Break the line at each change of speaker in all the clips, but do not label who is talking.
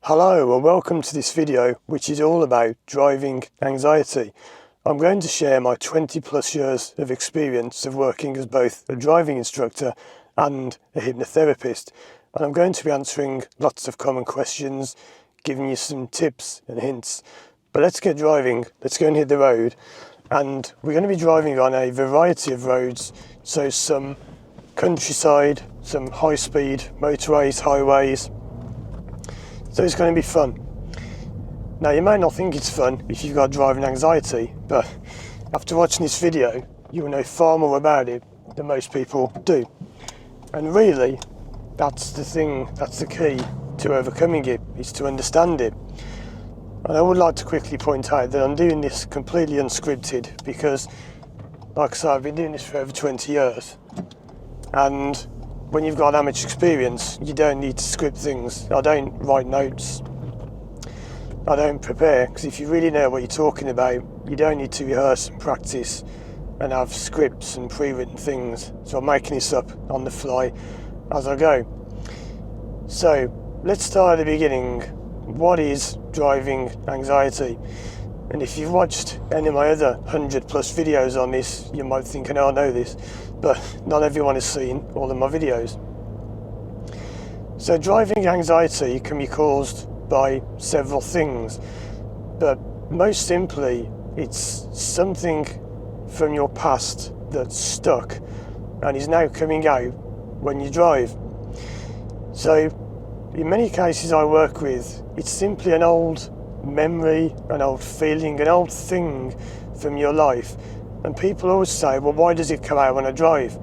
Hello and welcome to this video, which is all about driving anxiety. I'm going to share my 20 plus years of experience of working as both a driving instructor and a hypnotherapist, and I'm going to be answering lots of common questions, giving you some tips and hints. But let's get driving, let's go and hit the road, and we're going to be driving on a variety of roads, so some countryside, some high speed motorways, highways. So it's going to be fun. Now you may not think it's fun if you've got driving anxiety, but after watching this video, you will know far more about it than most people do. And really, that's the thing, that's the key to overcoming it, is to understand it. And I would like to quickly point out that I'm doing this completely unscripted because, like I said, I've been doing this for over 20 years. And when you've got that much experience, you don't need to script things. I don't write notes. I don't prepare, because if you really know what you're talking about, you don't need to rehearse and practice and have scripts and pre-written things. So I'm making this up on the fly as I go. So let's start at the beginning. What is driving anxiety? And if you've watched any of my other 100 plus videos on this, you might think, I know this, but not everyone has seen all of my videos. So driving anxiety can be caused by several things, but most simply, it's something from your past that's stuck and is now coming out when you drive. So in many cases I work with, it's simply an old memory, an old feeling, an old thing from your life. And people always say, well, why does it come out when I drive?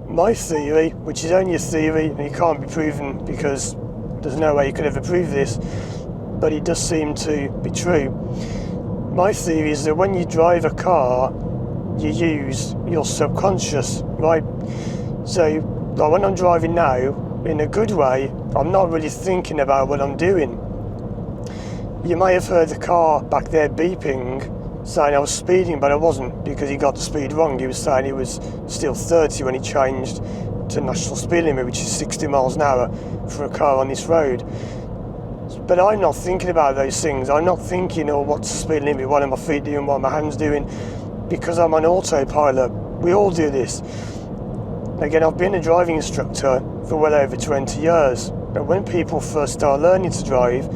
My theory, which is only a theory and it can't be proven because there's no way you could ever prove this, but it does seem to be true. My theory is that when you drive a car, you use your subconscious, right? So like when I'm driving now, in a good way, I'm not really thinking about what I'm doing. You may have heard the car back there beeping, saying I was speeding, but I wasn't, because he got the speed wrong. He was saying he was still 30 when he changed to national speed limit, which is 60 miles an hour for a car on this road. But I'm not thinking about those things. I'm not thinking, oh, what's the speed limit? What are my feet doing? What are my hands doing? Because I'm on autopilot. We all do this. Again, I've been a driving instructor for well over 20 years. And when people first start learning to drive,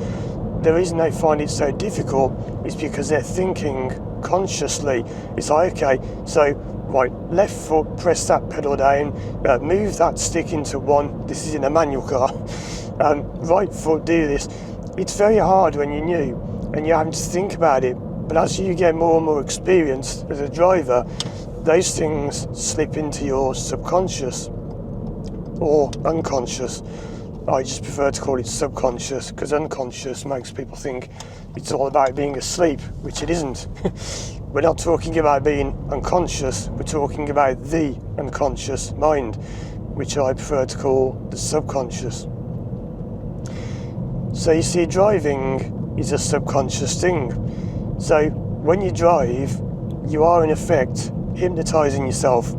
the reason they find it so difficult is because they're thinking consciously. It's like, okay, so right, left foot, press that pedal down, move that stick into one. This is in a manual car. Right foot, do this. It's very hard when you're new and you're having to think about it. But as you get more and more experienced as a driver, those things slip into your subconscious or unconscious. I just prefer to call it subconscious, because unconscious makes people think it's all about being asleep, which it isn't. We're not talking about being unconscious, we're talking about the unconscious mind, which I prefer to call the subconscious. So you see, driving is a subconscious thing. So when you drive, you are in effect hypnotizing yourself.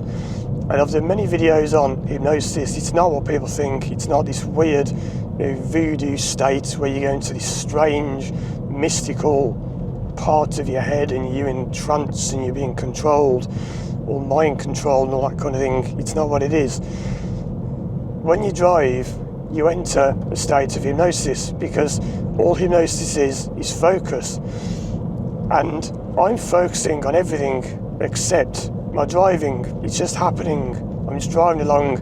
And I've done many videos on hypnosis. It's not what people think. It's not this weird voodoo state where you go into this strange, mystical part of your head and you're in trance and you're being controlled, or mind controlled and all that kind of thing. It's not what it is. When you drive, you enter a state of hypnosis, because all hypnosis is focus. And I'm focusing on everything except my driving. It's just happening. I'm just driving along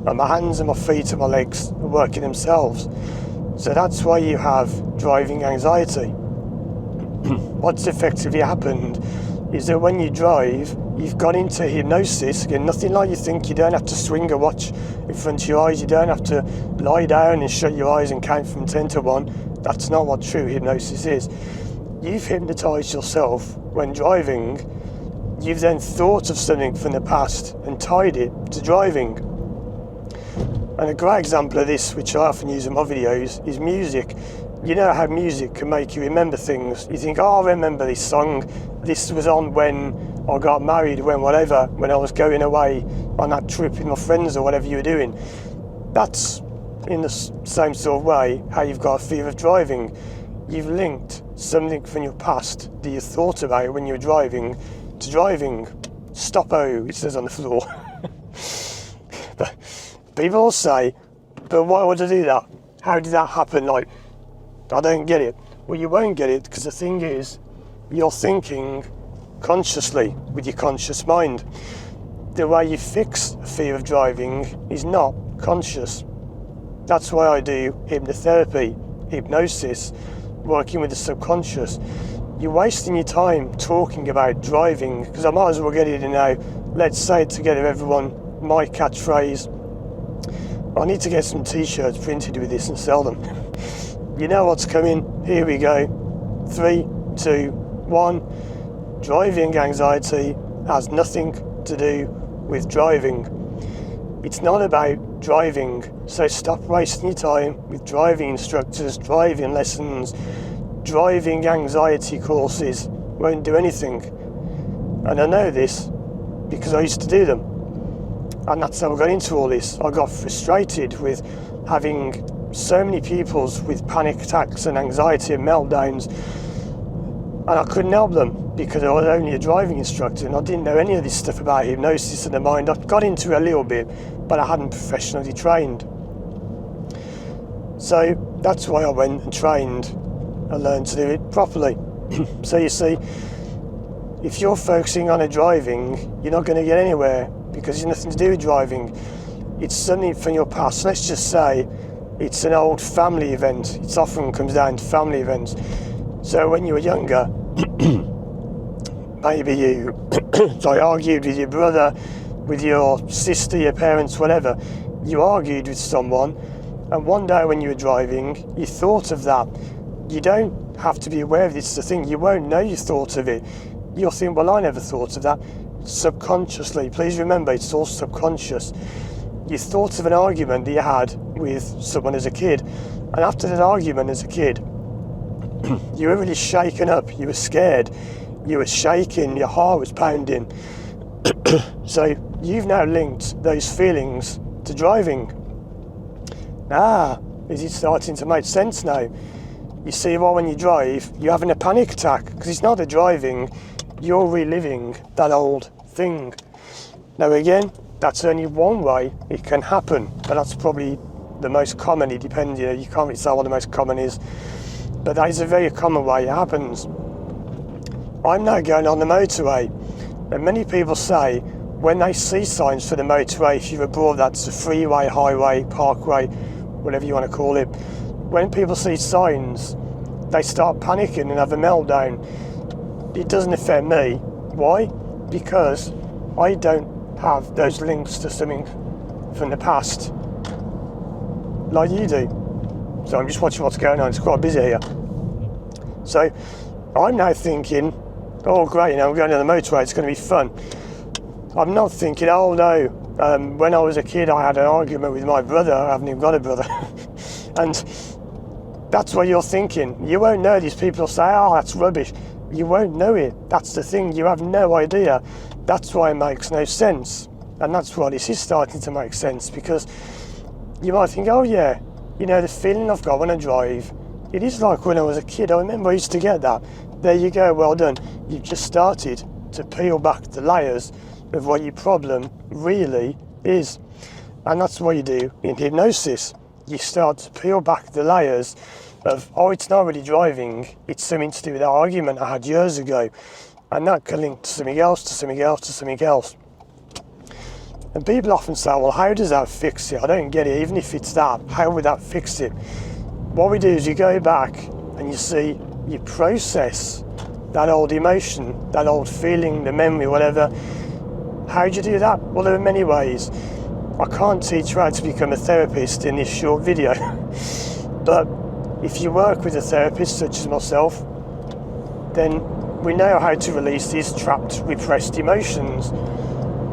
and my hands and my feet and my legs are working themselves. So that's why you have driving anxiety. What's effectively happened is that when you drive, you've gone into hypnosis. Again, nothing like you think. You don't have to swing a watch in front of your eyes. You don't have to lie down and shut your eyes and count from 10 to 1. That's not what true hypnosis is. You've hypnotized yourself when driving. You've then thought of something from the past and tied it to driving. And a great example of this, which I often use in my videos, is music. You know how music can make you remember things. You think, oh, I remember this song. This was on when I got married, when I was going away on that trip with my friends or whatever you were doing. That's in the same sort of way how you've got a fear of driving. You've linked something from your past that you thought about when you were driving to driving. Stop-o, it says on the floor. But people will say, but why would I do that? How did that happen? Like, I don't get it. Well, you won't get it because the thing is, you're thinking consciously with your conscious mind. The way you fix a fear of driving is not conscious. That's why I do hypnotherapy, hypnosis, working with the subconscious. You're wasting your time talking about driving, because I might as well get it in now. Let's say it together, everyone, my catchphrase. I need to get some t-shirts printed with this and sell them. You know what's coming. Here we go. 3, 2, 1. Driving anxiety has nothing to do with driving. It's not about driving, so stop wasting your time with driving instructors, driving lessons, driving anxiety courses. Won't do anything. And I know this because I used to do them. And that's how I got into all this. I got frustrated with having so many pupils with panic attacks and anxiety and meltdowns, and I couldn't help them because I was only a driving instructor and I didn't know any of this stuff about hypnosis and the mind. I got into it a little bit, but I hadn't professionally trained. So that's why I went and trained and learned to do it properly. So you see, if you're focusing on a driving, you're not going to get anywhere because it's nothing to do with driving. It's something from your past. Let's just say it's an old family event. It often comes down to family events. So when you were younger, maybe you argued with your brother, with your sister, your parents, whatever. You argued with someone, and one day when you were driving, you thought of that. You don't have to be aware of this. The thing, you won't know you thought of it. You'll think, well, I never thought of that. Subconsciously, please remember, it's all subconscious. You thought of an argument that you had with someone as a kid, and after that argument as a kid, you were really shaken up, you were scared, you were shaking, your heart was pounding. So you've now linked those feelings to driving. Is it starting to make sense now? You see, well, when you drive, you're having a panic attack because it's not the driving, you're reliving that old thing. Now again, that's only one way it can happen, but that's probably the most common. It depends, you can't really say what the most common is, but that is a very common way it happens. I'm now going on the motorway, and many people say when they see signs for the motorway, if you're abroad, that's a freeway, highway, parkway, whatever you want to call it. When people see signs, they start panicking and have a meltdown. It doesn't affect me. Why? Because I don't have those links to something from the past like you do. So I'm just watching what's going on. It's quite busy here. So I'm now thinking, oh great, I'm going down the motorway, it's going to be fun. I'm not thinking, oh no, when I was a kid I had an argument with my brother. I haven't even got a brother. And that's what you're thinking. You won't know. These people say, oh, that's rubbish. You won't know it. That's the thing. You have no idea. That's why it makes no sense. And that's why this is starting to make sense, because you might think, oh yeah, the feeling I've got when I drive, it is like when I was a kid. I remember I used to get that. There you go, well done. You've just started to peel back the layers of what your problem really is. And that's what you do in hypnosis. You start to peel back the layers of, oh, it's not really driving, it's something to do with that argument I had years ago. And that can link to something else, to something else, to something else. And people often say, well, how does that fix it? I don't get it. Even if it's that, how would that fix it? What we do is you go back and you see, you process that old emotion, that old feeling, the memory, whatever. How do you do that? Well, there are many ways. I can't teach you how to become a therapist in this short video. But if you work with a therapist such as myself, then we know how to release these trapped, repressed emotions.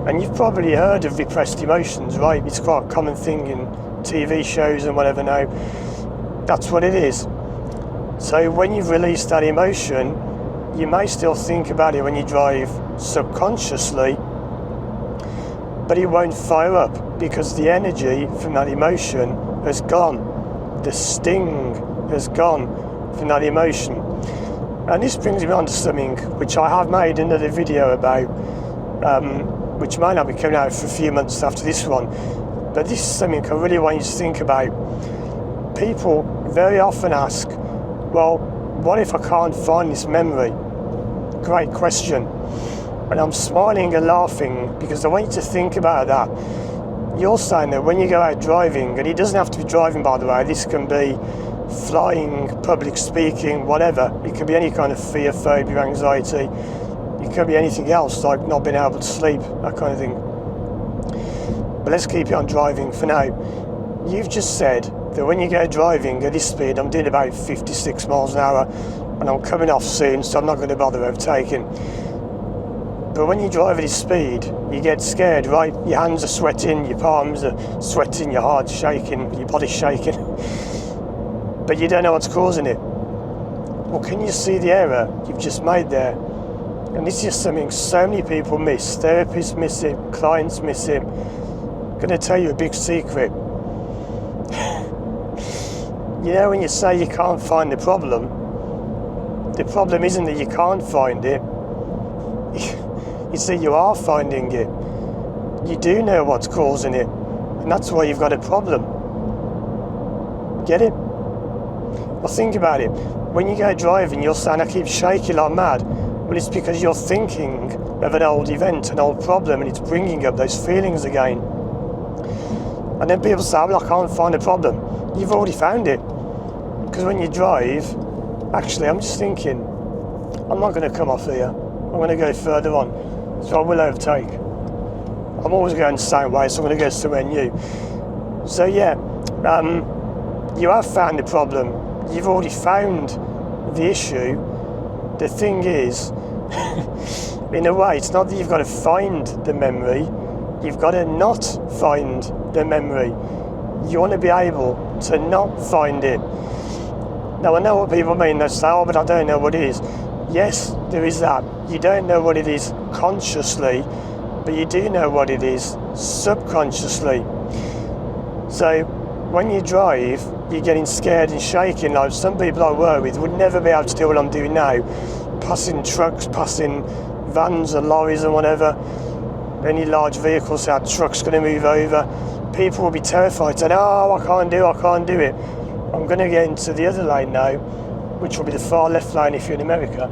And you've probably heard of repressed emotions, right? It's quite a common thing in TV shows and whatever now. That's what it is. So when you've released that emotion, you may still think about it when you drive subconsciously, but it won't fire up because the energy from that emotion has gone. The sting has gone from that emotion. And this brings me on to something which I have made another video about, which might not be coming out for a few months after this one, but this is something I really want you to think about. People very often ask, well, what if I can't find this memory? Great question. And I'm smiling and laughing because I want you to think about that. You're saying that when you go out driving, and it doesn't have to be driving, by the way, this can be flying, public speaking, whatever. It can be any kind of fear, phobia, anxiety. It can be anything else, like not being able to sleep, that kind of thing. But let's keep it on driving for now. You've just said that when you go driving at this speed, I'm doing about 56 miles an hour, and I'm coming off soon, so I'm not going to bother overtaking. But when you drive at this speed, you get scared, right? Your hands are sweating, your palms are sweating, your heart's shaking, your body's shaking. But you don't know what's causing it. Well, can you see the error you've just made there? And this is something so many people miss. Therapists miss it, clients miss it. I'm going to tell you a big secret. You know, when you say you can't find the problem isn't that you can't find it. You see, you are finding it. You do know what's causing it, and that's why you've got a problem. Get it? Well, think about it. When you go driving, you're saying, I keep shaking like mad. Well, it's because you're thinking of an old event, an old problem, and it's bringing up those feelings again. And then people say, well, I can't find a problem. You've already found it. Because when you drive, actually, I'm just thinking, I'm not going to come off here. I'm going to go further on. So I will overtake. I'm always going the same way, so I'm going to go somewhere new. So yeah, you have found the problem. You've already found the issue. The thing is, in a way, it's not that you've got to find the memory. You've got to not find the memory. You want to be able to not find it. Now, I know what people mean. They say, oh, but I don't know what it is. Yes, there is that. You don't know what it is consciously, but you do know what it is subconsciously. So when you drive, you're getting scared and shaking. Like some people I work with would never be able to do what I'm doing now. Passing trucks, passing vans and lorries and whatever. Any large vehicles, that truck's going to move over. People will be terrified, saying, oh, I can't do it. I'm going to get into the other lane now, which will be the far left lane if you're in America.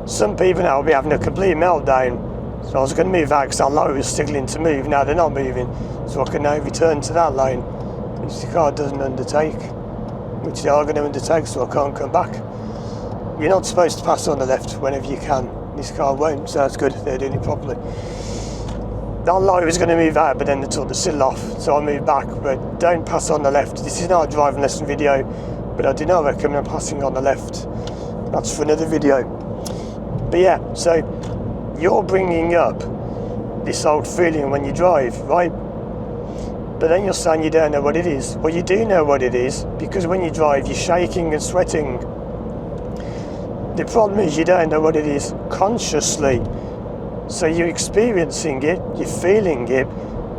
Some people now will be having a complete meltdown. So I was going to move out because our lorry was struggling to move. Now they're not moving, so I can now return to that lane, which the car doesn't undertake, which they are going to undertake, so I can't come back. You're not supposed to pass on the left whenever you can. This car won't, so that's good, they're doing it properly. That lorry was going to move out, but then they took the sill off, so I moved back. But don't pass on the left. This is not a driving lesson video, but I do not recommend passing on the left. That's for another video. But yeah, so you're bringing up this old feeling when you drive, right? But then you're saying you don't know what it is. Well, you do know what it is, because when you drive, you're shaking and sweating. The problem is you don't know what it is consciously. So you're experiencing it, you're feeling it,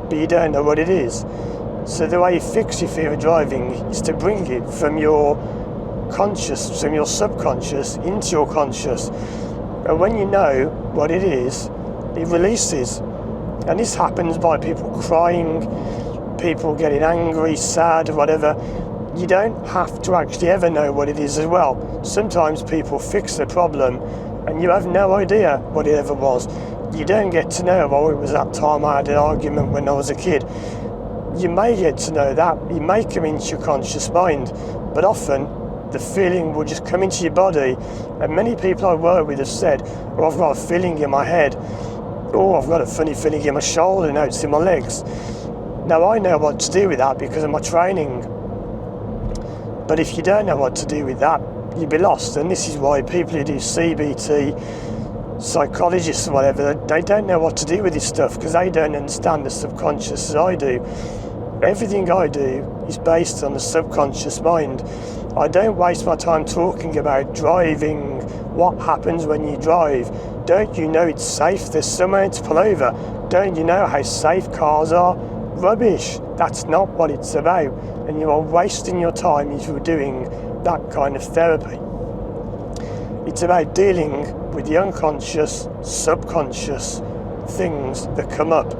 but you don't know what it is. So the way you fix your fear of driving is to bring it from your conscious, from your subconscious into your conscious. And when you know what it is, it releases. And this happens by people crying, people getting angry, sad, whatever. You don't have to actually ever know what it is as well. Sometimes people fix the problem and you have no idea what it ever was. You don't get to know, oh, it was that time I had an argument when I was a kid. You may get to know that, you may come into your conscious mind, but often the feeling will just come into your body. And many people I work with have said, oh, I've got a feeling in my head, oh, I've got a funny feeling in my shoulder, now it's in my legs. Now I know what to do with that because of my training. But if you don't know what to do with that, you'll be lost. And this is why people who do CBT, psychologists and whatever, they don't know what to do with this stuff because they don't understand the subconscious as I do. Everything I do is based on the subconscious mind. I don't waste my time talking about driving, what happens when you drive. Don't you know it's safe? There's somewhere to pull over. Don't you know how safe cars are? rubbish. That's not what it's about, and you are wasting your time if you're doing that kind of therapy. It's about dealing with the unconscious, subconscious things that come up.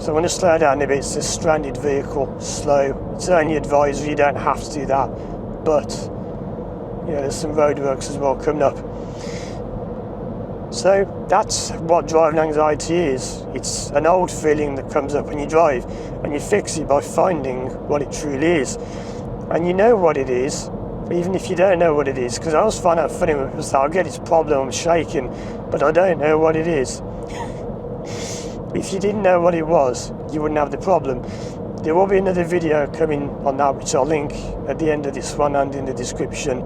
So I'm going to slow down a bit. It's a stranded vehicle, slow. It's only advisory, you don't have to do that, but there's some roadworks as well coming up. So that's what driving anxiety is. It's an old feeling that comes up when you drive, and you fix it by finding what it truly is. And you know what it is, even if you don't know what it is, because I always find that funny when people say, I get this problem, I'm shaking, but I don't know what it is. If you didn't know what it was, you wouldn't have the problem. There will be another video coming on that, which I'll link at the end of this one and in the description.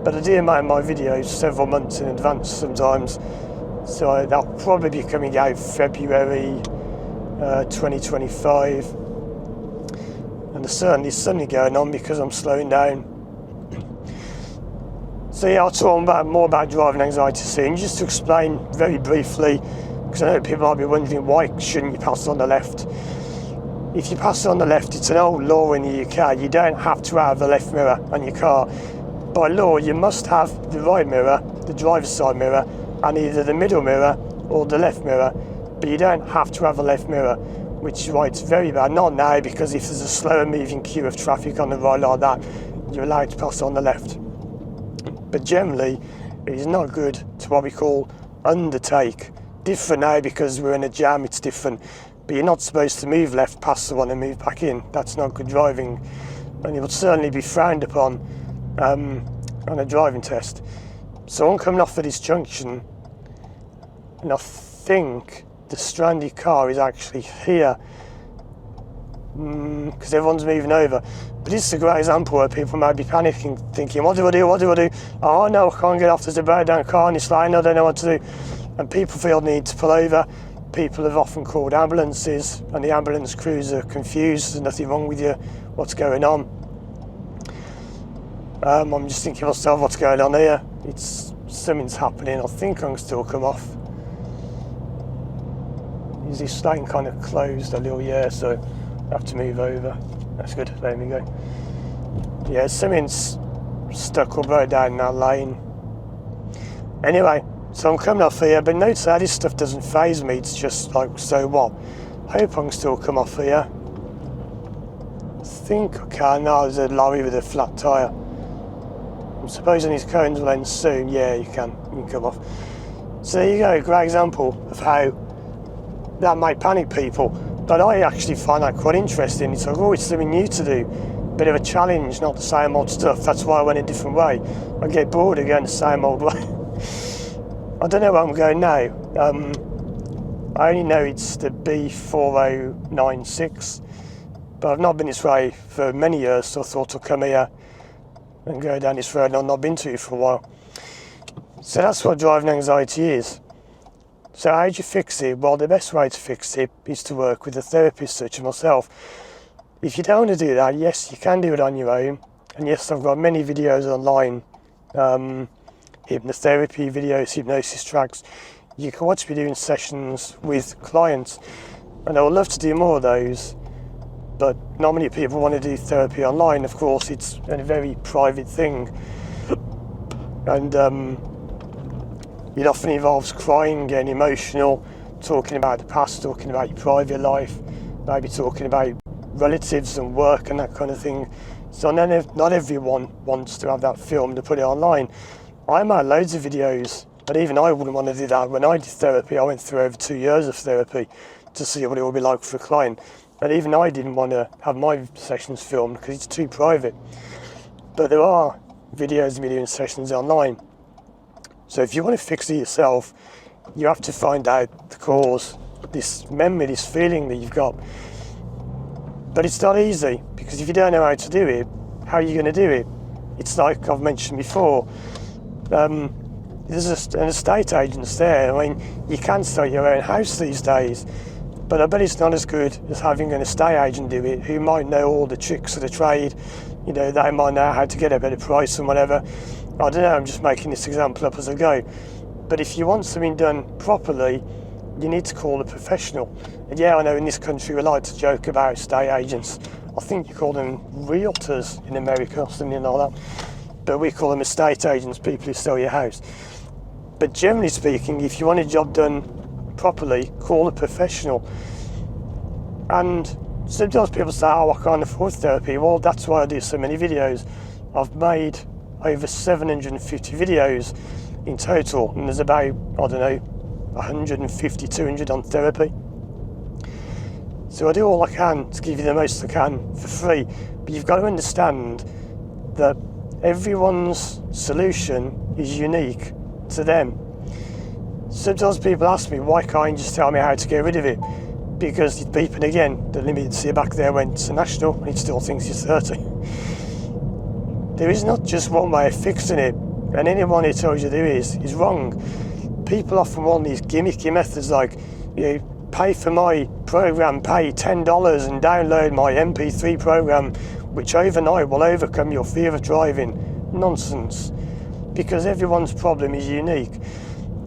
But I do make my videos several months in advance sometimes, so that'll probably be coming out February 2025. And there's certainly something going on because I'm slowing down. So I'll talk more about driving anxiety soon. Just to explain very briefly, because I know people might be wondering, why shouldn't you pass on the left? If you pass on the left, it's an old law in the UK, you don't have to have a left mirror on your car. By law, you must have the right mirror, the driver's side mirror, and either the middle mirror or the left mirror, but you don't have to have a left mirror, which is why it's very bad. Not now, because if there's a slower moving queue of traffic on the right like that, you're allowed to pass on the left. But generally, it is not good to what we call undertake. Different now because we're in a jam, it's different. But you're not supposed to move left past someone and move back in. That's not good driving. And it would certainly be frowned upon on a driving test. So I'm coming off at this junction, and I think the stranded car is actually here, because everyone's moving over. But this is a great example where people might be panicking, thinking, what do I do? Oh no, I can't get off, there's a breakdown car in this lane, I don't know what to do. And people feel the need to pull over. People have often called ambulances, and the ambulance crews are confused, there's nothing wrong with you, what's going on? I'm just thinking to myself, what's going on here? Something's happening. I think I can still come off. Is this lane kind of closed a little? Yeah, so I have to move over. That's good, there we go. Yeah, something's stuck or broke down in that lane. Anyway, so I'm coming off here, but notice how this stuff doesn't faze me. It's just like, so what? I hope I can still come off here. I think I can. No, there's a lorry with a flat tyre. I'm supposing his cones will end soon. Yeah, you can come off. So there you go, a great example of how that might panic people. But I actually find that quite interesting. It's like, oh, it's something new to do. Bit of a challenge, not the same old stuff. That's why I went a different way. I get bored of going the same old way. I don't know where I'm going now. I only know it's the B4096, but I've not been this way for many years, so I thought I'd come here and go down this road, and I've not been to it for a while. So that's what driving anxiety is. So how do you fix it? Well, the best way to fix it is to work with a therapist such as myself. If you don't want to do that, yes, you can do it on your own. And yes, I've got many videos online, hypnotherapy videos, hypnosis tracks. You can watch me doing sessions with clients, and I would love to do more of those. But not many people want to do therapy online. Of course, it's a very private thing. And it often involves crying, getting emotional, talking about the past, talking about your private life, maybe talking about relatives and work and that kind of thing. So not everyone wants to have that filmed to put it online. I made loads of videos, but even I wouldn't want to do that. When I did therapy, I went through over 2 years of therapy to see what it would be like for a client. And even I didn't want to have my sessions filmed because it's too private. But there are videos of me doing sessions online. So if you want to fix it yourself, you have to find out the cause, this memory, this feeling that you've got. But it's not easy, because if you don't know how to do it, how are you going to do it? It's like I've mentioned before, there's an estate agent there. I mean, you can start your own house these days, but I bet it's not as good as having an estate agent do it, who might know all the tricks of the trade. You know, they might know how to get a better price and whatever. I don't know, I'm just making this example up as I go. But if you want something done properly, you need to call a professional. And yeah, I know in this country we like to joke about estate agents. I think you call them realtors in America or something like that. But we call them estate agents, people who sell your house. But generally speaking, if you want a job done properly, call a professional. And sometimes people say, oh, I can't afford therapy. Well, that's why I do so many videos. I've made over 750 videos in total, and there's about, I don't know, 150, 200 on therapy. So I do all I can to give you the most I can for free. But you've got to understand that everyone's solution is unique to them. Sometimes people ask me, why can't you just tell me how to get rid of it? Because it's beeping again. The limit back there went to national, and it still thinks it's 30. There is not just one way of fixing it, and anyone who tells you there is wrong. People often want these gimmicky methods like, you know, pay for my program, pay $10 and download my MP3 program, which overnight will overcome your fear of driving. Nonsense. Because everyone's problem is unique.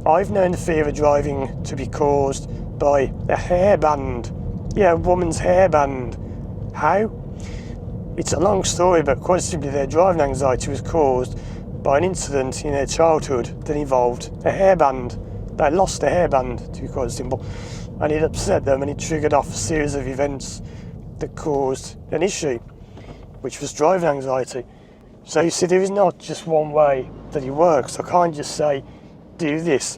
I've known the fear of driving to be caused by a hairband. Yeah, a woman's hairband. How? It's a long story, but quite simply their driving anxiety was caused by an incident in their childhood that involved a hairband. They lost a hairband, to be quite simple, and it upset them and it triggered off a series of events that caused an issue, which was driving anxiety. So you see, there is not just one way that it works. I can't just say, do this,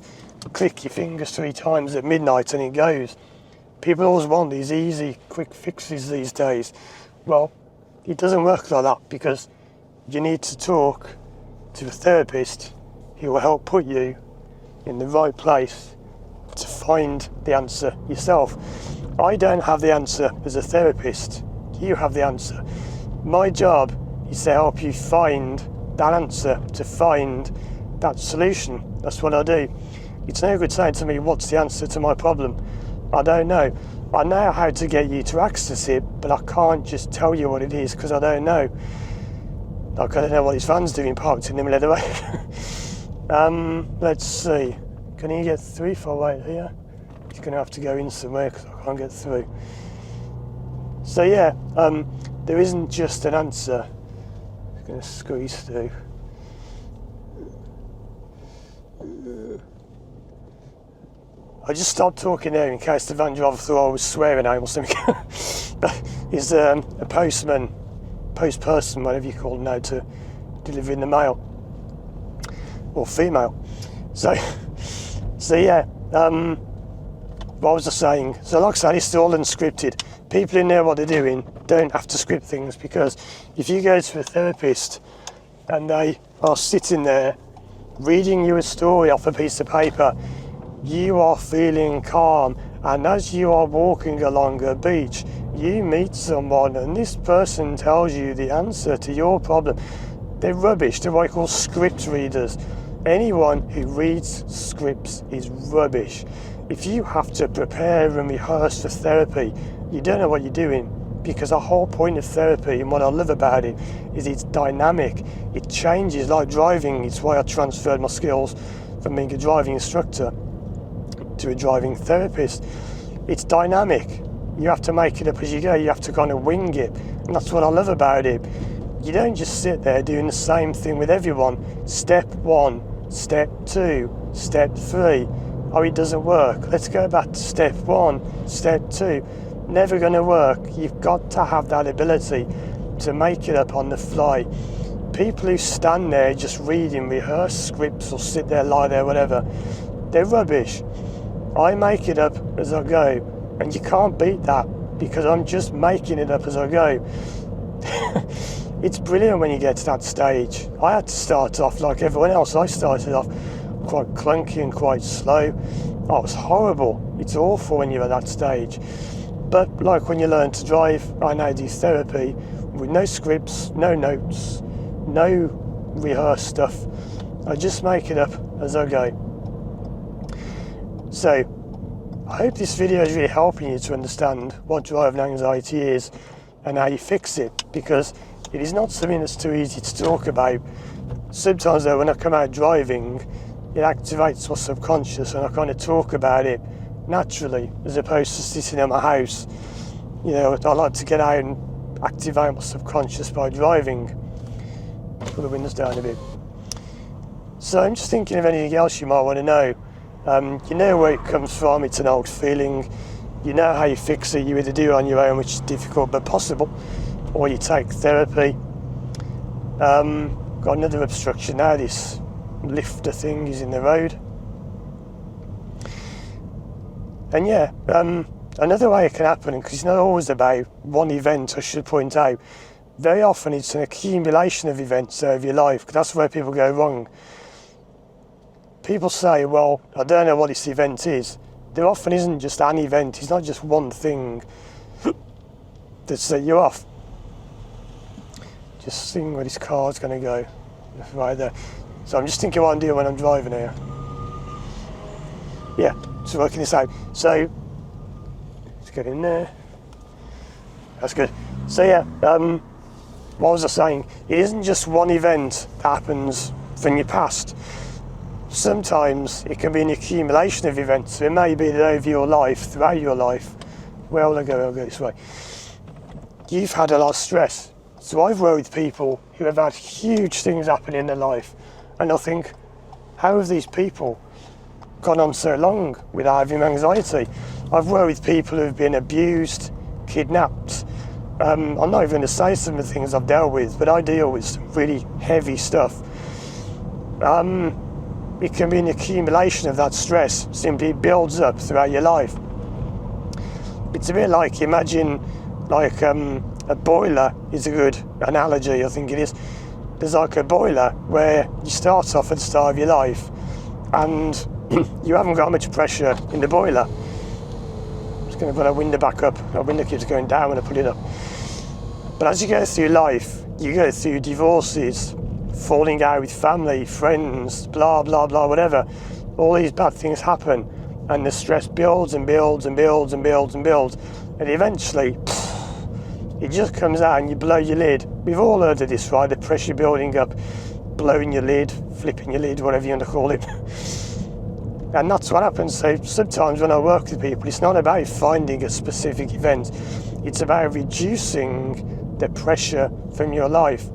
click your fingers 3 times at midnight and it goes. People always want these easy, quick fixes these days. Well, it doesn't work like that, because you need to talk to a therapist who will help put you in the right place to find the answer yourself. I don't have the answer as a therapist. You have the answer. My job is to help you find that answer, to find that solution. That's what I do. It's no good saying to me, what's the answer to my problem? I don't know. I know how to get you to access it, but I can't just tell you what it is because I don't know. Like, I don't know what his van's doing parked in the middle of the way. Let's see. Can you get through if I wait here? He's going to have to go in somewhere because I can't get through. So yeah, there isn't just an answer. I'm going to squeeze through. I just stopped talking there in case the van driver thought I was swearing at him or something. He's a postman, postperson, whatever you call them now, to delivering the mail, or female. So yeah, what was I saying? So like I said, it's all unscripted. People who know what they're doing don't have to script things, because if you go to a therapist and they are sitting there reading you a story off a piece of paper, you are feeling calm, and as you are walking along a beach, you meet someone and this person tells you the answer to your problem. They're rubbish. They're what I call script readers. Anyone who reads scripts is rubbish. If you have to prepare and rehearse for therapy, you don't know what you're doing, because the whole point of therapy, and what I love about it, is it's dynamic. It changes like driving. It's why I transferred my skills from being a driving instructor to a driving therapist. It's dynamic. You have to make it up as you go. You have to kind of wing it, and that's what I love about it. You don't just sit there doing the same thing with everyone. Step 1, step 2, step 3. Oh, it doesn't work. Let's go back to step 1, step 2. Never going to work. You've got to have that ability to make it up on the fly. People who stand there just reading rehearsed scripts or sit there, lie there, whatever, they're rubbish. I make it up as I go, and you can't beat that, because I'm just making it up as I go. It's brilliant when you get to that stage. I had to start off like everyone else. I started off quite clunky and quite slow. Oh, it was horrible. It's awful when you're at that stage. But like when you learn to drive, I now do therapy with no scripts, no notes, no rehearsed stuff. I just make it up as I go. So, I hope this video is really helping you to understand what driving anxiety is and how you fix it, because it is not something that's too easy to talk about. Sometimes though, when I come out driving, it activates my subconscious and I kind of talk about it naturally, as opposed to sitting at my house. You know, I like to get out and activate my subconscious by driving. Put the windows down a bit. So I'm just thinking of anything else you might want to know. You know where it comes from, it's an old feeling. You know how you fix it, you either do it on your own, which is difficult but possible, or you take therapy. Got another obstruction now, this lifter thing is in the road. And yeah, another way it can happen, because it's not always about one event, I should point out, very often it's an accumulation of events over your life, because that's where people go wrong. People say, well, I don't know what this event is. There often isn't just an event, it's not just one thing that set you off. Just seeing where this car's going to go, right there. So I'm just thinking what I'm doing when I'm driving here. Yeah, just working this out. So, let's get in there. That's good. So yeah, what was I saying? It isn't just one event that happens from your past. Sometimes it can be an accumulation of events. So it may be that over your life, throughout your life, where will I go? I'll go this way. You've had a lot of stress. So I've worked with people who have had huge things happen in their life, and I think, how have these people gone on so long without having anxiety? I've worked with people who've been abused, kidnapped. I'm not even going to say some of the things I've dealt with, but I deal with some really heavy stuff. It can be an accumulation of that stress, simply builds up throughout your life. It's a bit like, imagine like a boiler is a good analogy, I think it is. There's like a boiler where you start off at the start of your life and you haven't got much pressure in the boiler. I'm just going to put that window back up. That window keeps going down when I put it up. But as you go through life, you go through divorces, falling out with family, friends, blah, blah, blah, whatever. All these bad things happen and the stress builds and builds and builds and builds and builds. And eventually, it just comes out and you blow your lid. We've all heard of this, right? The pressure building up, blowing your lid, flipping your lid, whatever you want to call it. And that's what happens. So sometimes when I work with people, it's not about finding a specific event. It's about reducing the pressure from your life.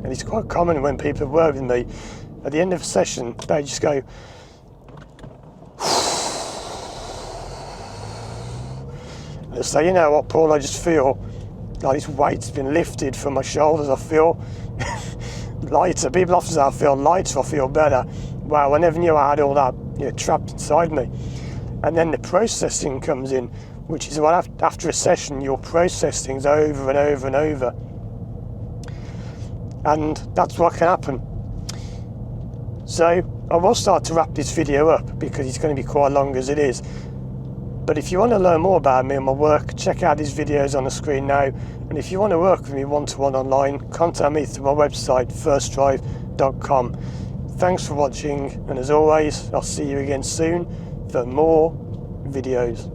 And it's quite common when people work with me, at the end of a session, they just go, they say, you know what, Paul, I just feel like this weight's been lifted from my shoulders. I feel lighter. People often say I feel lighter, I feel better. Wow, I never knew I had all that, you know, trapped inside me. And then the processing comes in, which is what after a session you'll process things over and over and over. And that's what can happen. So I will start to wrap this video up because it's going to be quite long as it is. But if you want to learn more about me and my work, check out these videos on the screen now. And if you want to work with me one-to-one online, contact me through my website, firstdrive.com. Thanks for watching, and as always, I'll see you again soon for more videos.